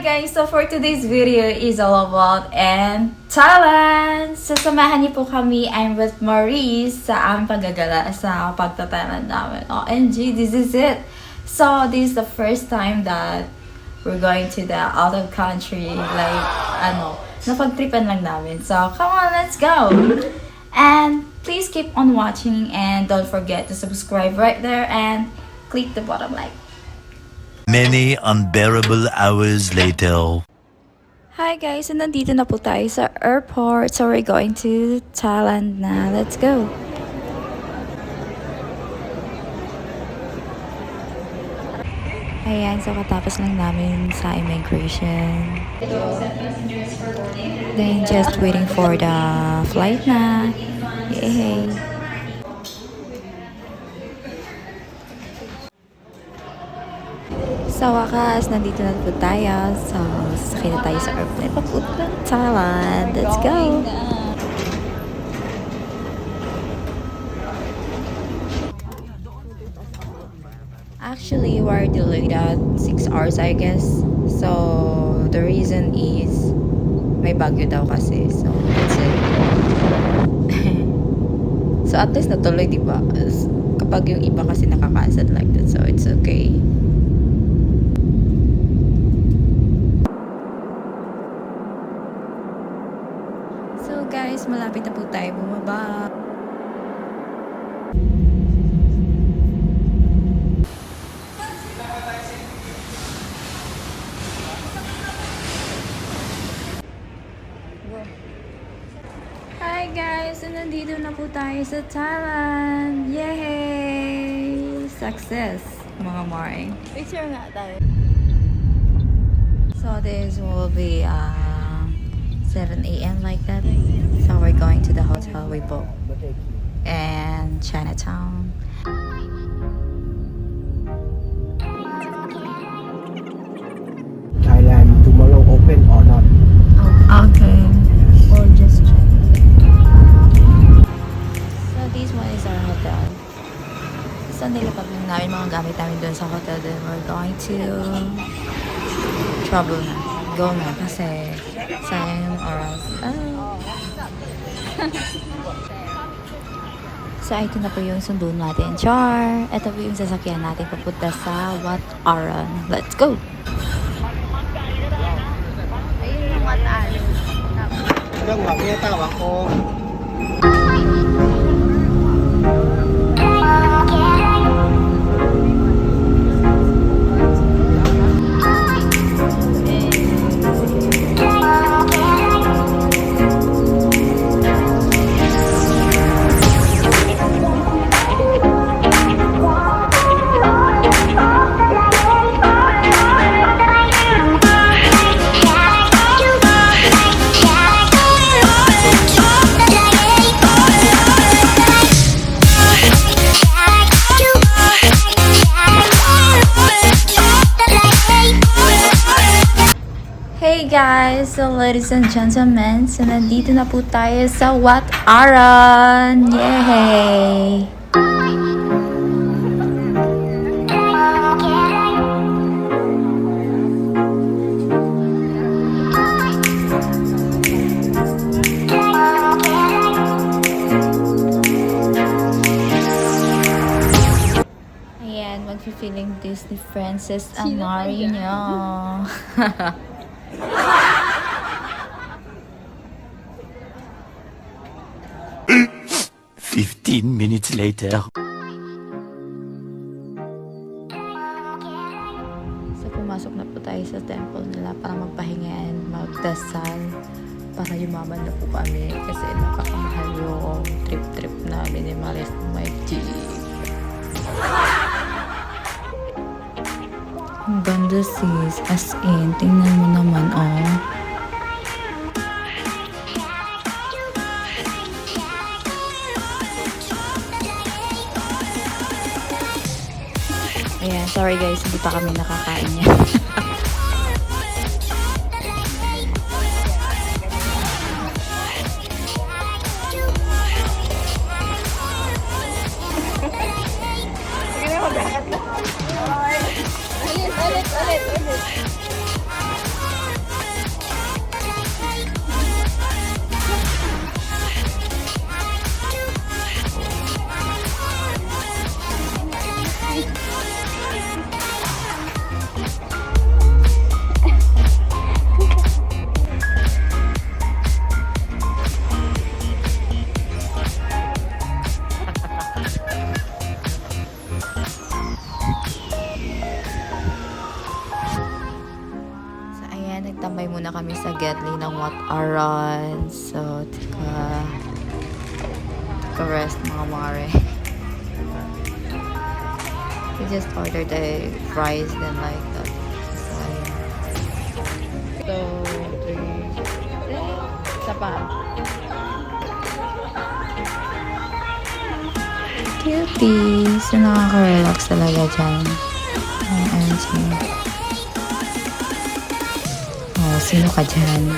guys! So for today's video is all about Thailand! Sasamahan niyo po kami, I'm with Maurice sa aming paggagala sa pagta-Thailand namin. OMG, this is it! So this is the first time that we're going to the out of country, like, napag-tripan lang namin. So come on, let's go! And please keep on watching and don't forget to subscribe right there and click the bottom like. Many unbearable hours later. Hi guys, and nandito na po tayo sa airport. So we're going to Thailand na. Let's go! Ayan, so katapos lang namin sa immigration. Then just waiting for the flight na. Yay! Sa wakas, nandito na po tayo. So, sasakay na tayo sa airplane papuntang Thailand. Let's go! Actually, we're delayed at 6 hours, I guess. So, the reason is may bagyo daw kasi. So, that's it. So, at least natuloy, diba? Kapag yung iba kasi nakaka-cancel like that. So, it's okay. So guys, malapit na po tayo bumaba. Hi guys, so nandito na po tayo sa Thailand. Yay! Success, mga Mari. Picture nga tayo. So this will be 7 a.m. like that. So we're going to the hotel we booked and Chinatown. Thailand tomorrow open or not? Oh, okay. Or just check. So this one is our hotel. So nilapag lang namin mga gamit namin doon sa hotel. Then we're going to travel na. Go na kasi sayang yung oras. So, ito na po yung sundo natin. Char! Ito po yung sasakyan natin papunta sa Wat Arun. Let's go! Ayun yung Wat Arun. Yung mga tawag ko. Hey guys! So ladies and gentlemen, so nandito na po tayo sa Wat Arun! Yay! Ayan, mag-feeling Disney Princess ang Mari nyo. 15 minutes later. So, pumasok na po tayo sa temple nila para magpahinga and magdasal para yumaman na po kami kasi nakakamahal yung trip namin ni Maris my G. Ang ganda sis, as in, tingnan mo naman oh. Ayan, sorry guys, hindi pa kami nakakain yan. Ulit. Nagtambay muna kami sa Getly ng Wat Aran. So, rest mga mare. We just ordered the fries then like that. So, 3. Isa pa. Cutie. So, nakaka-relax talaga dyan. Oh, sino ka dyan?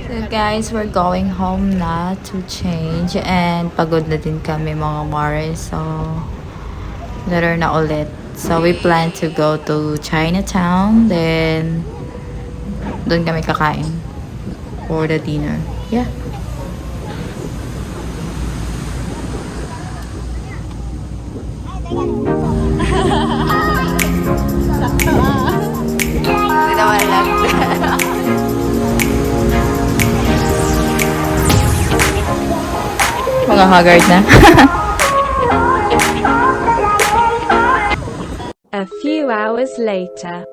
So guys, we're going home na to change and pagod na din kami mga mare, so later na ulit. So we plan to go to Chinatown, then doon kami kakain for the dinner. Yeah. Hindi naman lang. Mga haggard na. A few hours later.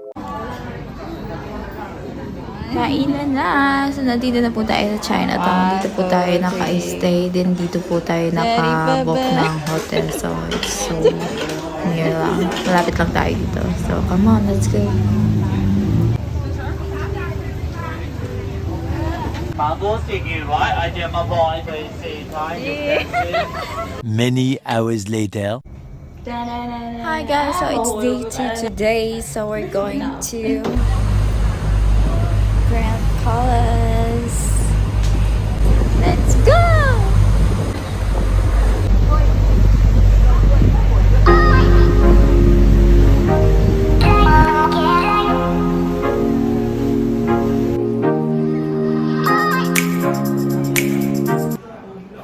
Kainan na. So, nandito na po tayo sa Chinatown. Dito po tayo naka-stay. Then, dito po tayo naka-book ng hotel. So, it's so near lang. Malapit lang tayo dito. So, come on, let's go. Many hours later. Hi guys, so it's day 2 today. So, we're going to Grand Palace. Let's go!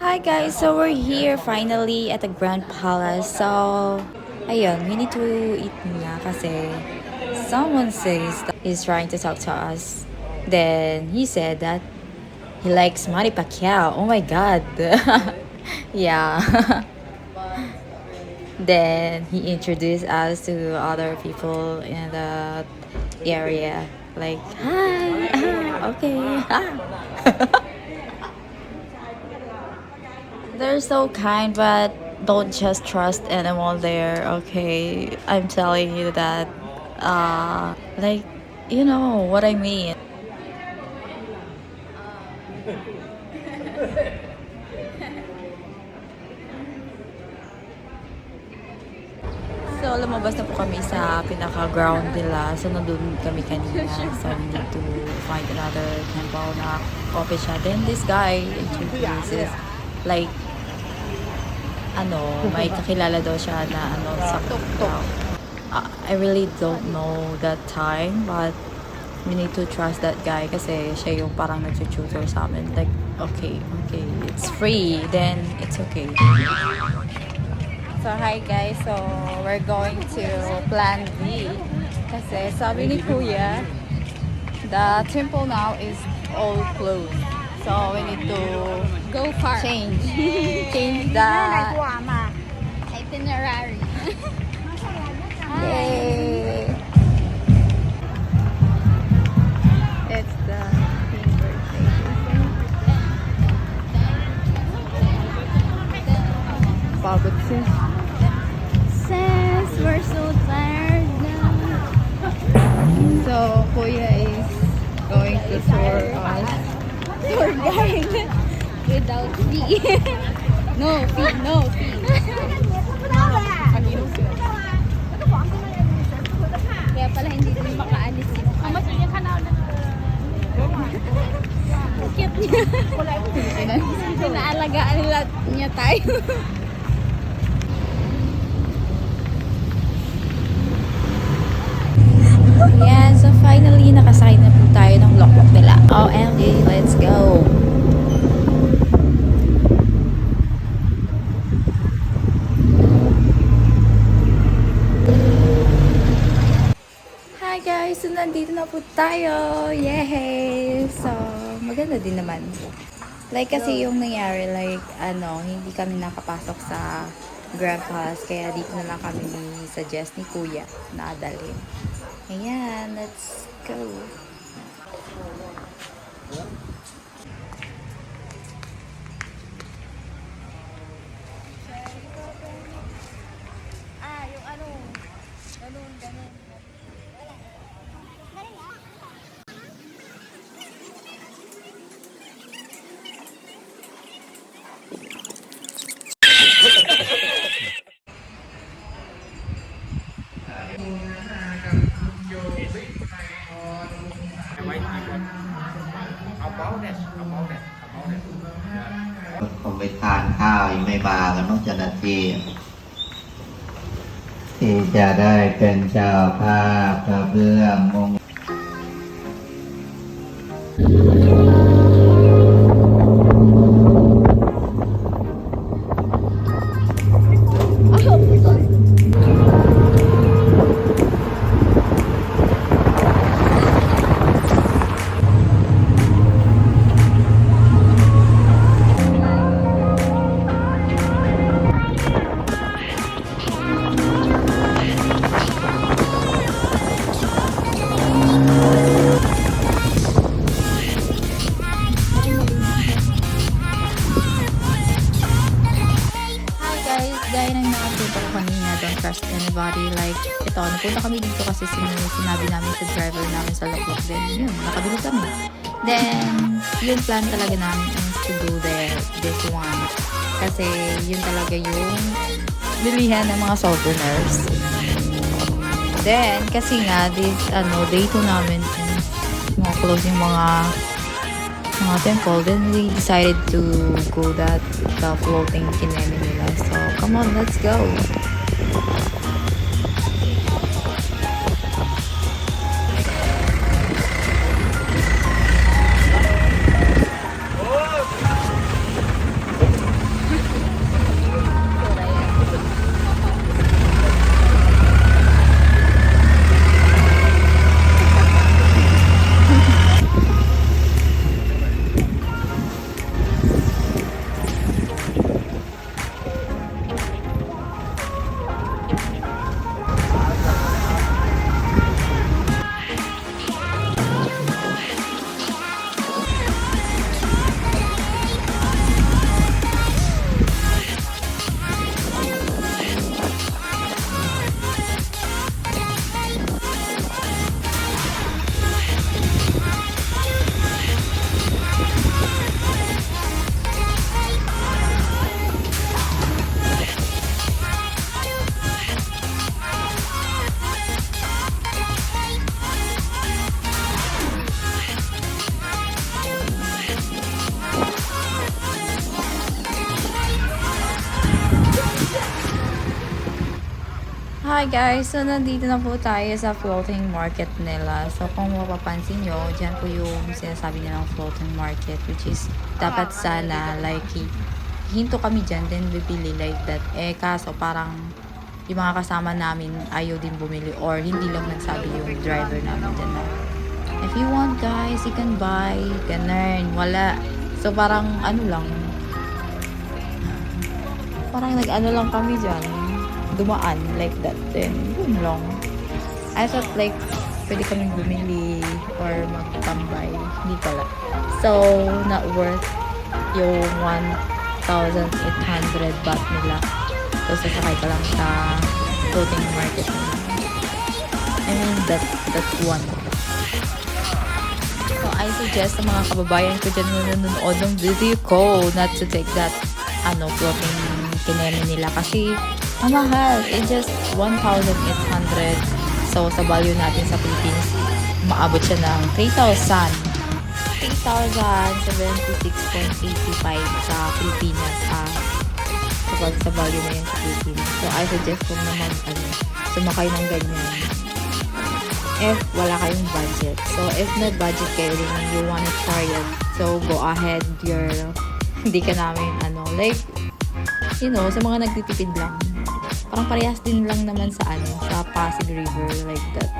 Hi guys, so we're here finally at the Grand Palace. So, ayun, we need to eat na kasi someone says that he's trying to talk to us. Then he said that he likes Manny Pacquiao. Oh my god. Yeah. Then he introduced us to other people in the area. Like, hi. Okay. They're so kind, but don't just trust anyone there, okay? I'm telling you that, like, you know what I mean. So, lumabas na po kami sa pinaka-ground nila. So, nandun kami kanina. So, we need to find another temple na coffee shop. Then, this guy introduces, like, may kakilala daw siya na, sa tuk-tuk. I really don't know that time, but we need to trust that guy kasi siya yung parang nag-tutor sa amin. Like, okay, it's free, then it's okay. So, hi guys. So, we're going to Plan B. Kasi sabi ni Kuya, the temple now is all closed. So, we need to Go far. change the Itinerary. Yay! It's the Queen birthday. sis. Sis, we're so tired now. So, Kuya is going to tour us. Tour guide. Without fee. No fee, no fee. Kaya pala hindi din makaalis yun. Ang masigyan ka na ulit. Cute niya. Pinaalagaan niya tayo. Yan, so finally, nakasakay na po tayo ng lokbok nila. OMG, let's go! Hi guys! So, nandito na po tayo! Yay! So, maganda din naman. Like, kasi yung nangyari, like, hindi kami nakapasok sa Grab Pass, kaya dito na lang kami suggest ni Kuya na dalhin. Ayan, let's go.คงไปทานข้าวยังไม่มากันต้องเจ้าหน้าที่ที่จะได้เป็นเจ้าภาพกระเบื้องมง Gaya ng nakapita ko kanina, don't trust anybody. Like, ito, napunta kami dito kasi sinabi namin sa driver namin sa lokbok. Then, yun, nakabili kami. Then, yung plan talaga namin is to go there this one. Kasi, yun talaga yung bilihan ng mga souvenirs. Then, kasi nga, this, day 2 namin, mga closing mga temple, then we decided to go the floating kinemi nila. So, come on, let's go! Hi guys! So, nandito na po tayo sa floating market nila. So, kung mapapansin nyo, dyan po yung sinasabi nilang floating market, which is, dapat sana, like, hinto kami dyan, then bibili like that. Eh, kaso, parang, yung mga kasama namin, ayaw din bumili, or hindi lang nagsabi yung driver namin dyan na, if you want guys, you can buy, ganun, wala. So, parang, lang, parang nag-ano lang kami dyan, dumaan like that, then yun lang. I thought like pwede kaming bumili or magtambay, hindi pala. So not worth yung 1,800 baht nila. So, sasakay ka lang sa floating market. I mean, that's one. So, I suggest sa mga kababayan ko dyan na nanonood ng video ko not to take that floating kineme nila kasi mahal. It's just 1,800. So, sa value natin sa Philippines, maabot siya ng 3,076.85 sa Pilipinas. Kapag sa value na yan sa Pilipinas. So, I suggest kung naman sumakay ng ganyan if wala kayong budget. So, if may budget kayo rin and you wanna try it, so go ahead, girl. Hindi ka namin, sa mga nagtitipid lang. Parang parehas din lang naman sa sa Pasig River, like that.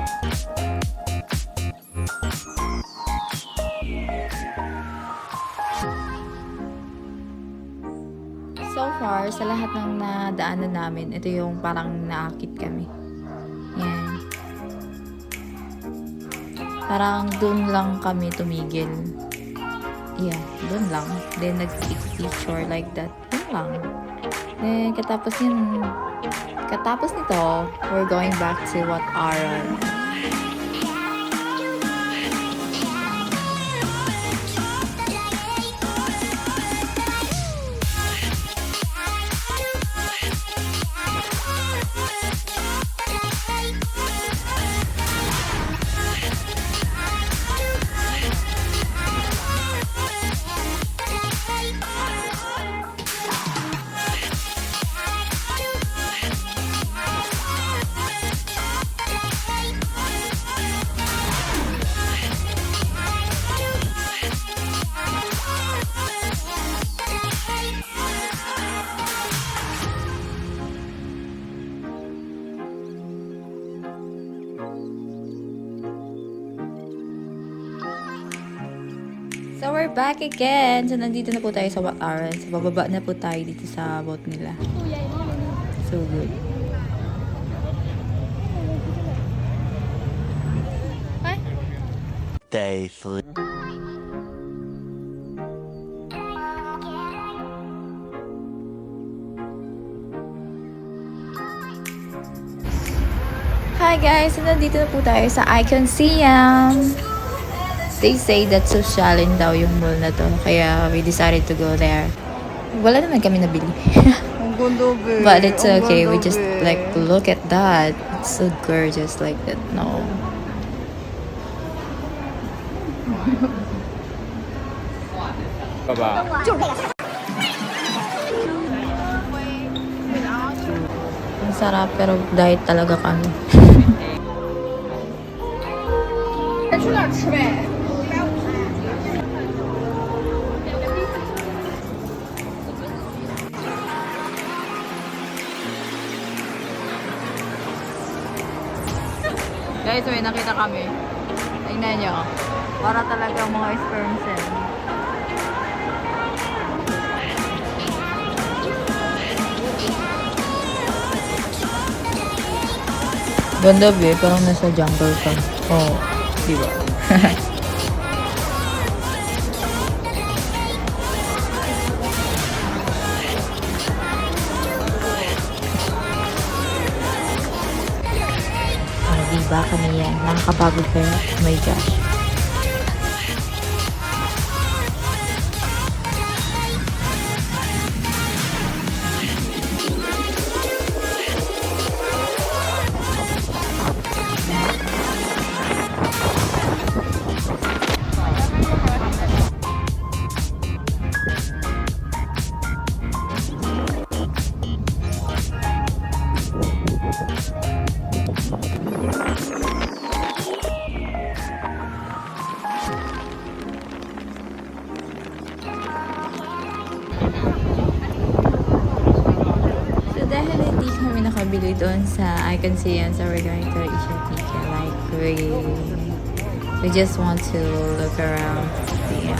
So far, sa lahat ng nadaanan namin, ito yung parang naakit kami. Yan. Parang dun lang kami tumigil. Yeah, dun lang. Then, nag-take picture like that. Dun lang. Then, katapos nito, we're going back to Wat Aran. So, we're back again. So, nandito na po tayo sa Wat Aran. So, bababa na po tayo dito sa boat nila. So good. Day 3. Hi guys! So, nandito na po tayo sa Icon Siam. They say that sosyalin daw yung mall na to. Kaya we decided to go there. Wala naman kami nabili. But it's okay. We just look at that. It's so gorgeous like that. No. Ang sarap pero diet talaga kami. Guys, may nakita kami. Tingnan nyo. Para talaga mga sperm cell. Ganda be, parang nasa jungle ka. Oh, diba? Diba kami yan? Nakakapagod kayo? Oh my gosh. Dahil hindi kami nakabili doon sa Icon Siam, so we're going to Ishatike. Like, we just want to look around. Yeah.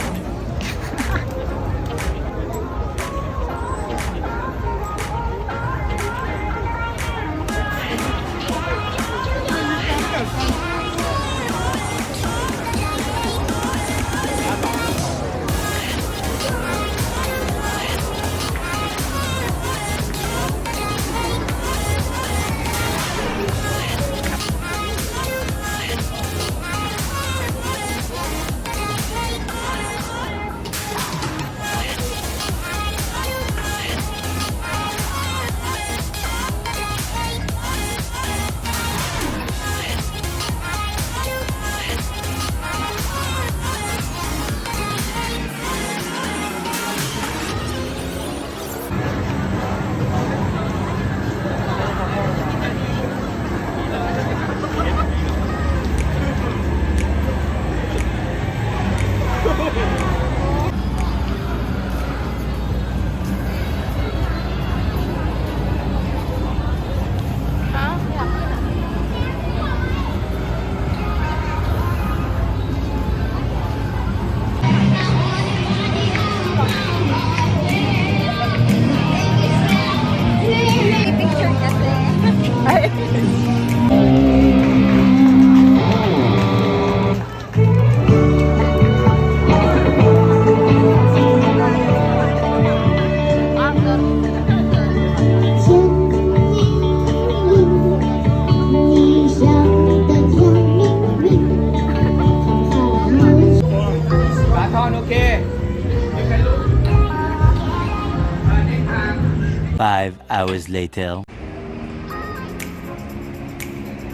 5 hours later.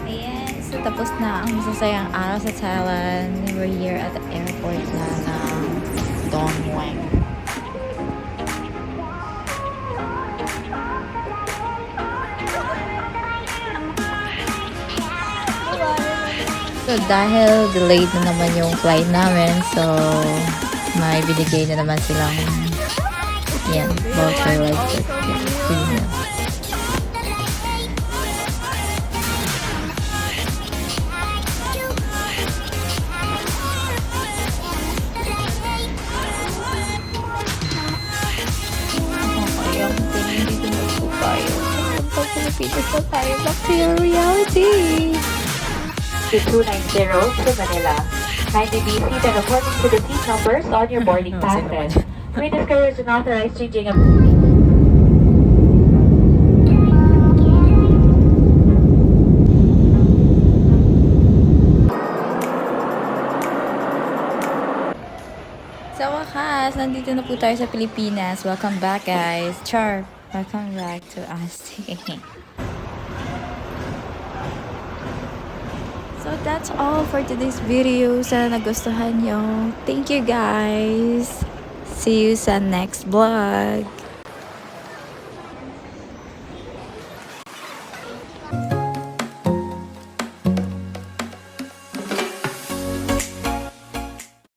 Ayan, so tapos na ang masasayang araw sa Thailand. We're here at the airport na ng Don Muang. So dahil delayed na naman yung flight namin, so may binigay na naman silang yan, voucher like free meal. Back to your reality. To 290 to Manila. Kindly be seated according to the seat numbers on your boarding passes. Witness carriers are authorized changing of Sa wakas, nandito na po tayo sa Pilipinas. Welcome back, guys. Char, welcome back to us. So that's all for today's video. Sana nagustuhan nyo. Thank you, guys. See you sa next vlog.